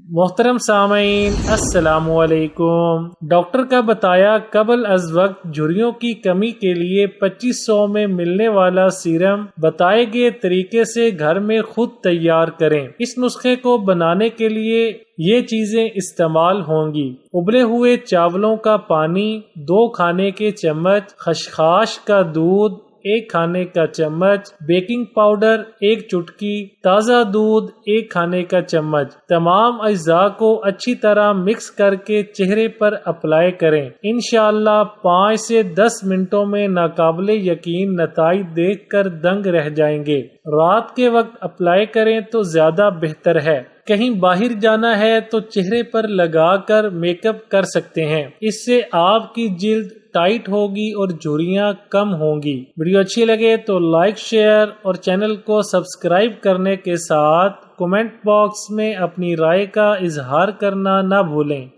محترم سامعین السلام علیکم۔ ڈاکٹر کا بتایا قبل از وقت جھریوں کی کمی کے لیے 2500 میں ملنے والا سیرم بتائے گئے طریقے سے گھر میں خود تیار کریں۔ اس نسخے کو بنانے کے لیے یہ چیزیں استعمال ہوں گی: ابلے ہوئے چاولوں کا پانی 2 کھانے کے چمچ، خشخاش کا دودھ 1 کھانے کا چمچ، بیکنگ پاؤڈر 1 چٹکی، تازہ دودھ 1 کھانے کا چمچ۔ تمام اجزاء کو اچھی طرح مکس کر کے چہرے پر اپلائی کریں۔ انشاءاللہ 5 سے 10 منٹوں میں ناقابل یقین نتائج دیکھ کر دنگ رہ جائیں گے۔ رات کے وقت اپلائی کریں تو زیادہ بہتر ہے۔ کہیں باہر جانا ہے تو چہرے پر لگا کر میک اپ کر سکتے ہیں۔ اس سے آپ کی جلد ٹائٹ ہوگی اور جھریاں کم ہوں گی۔ ویڈیو اچھی لگے تو لائک، شیئر اور چینل کو سبسکرائب کرنے کے ساتھ کمنٹ باکس میں اپنی رائے کا اظہار کرنا نہ بھولیں۔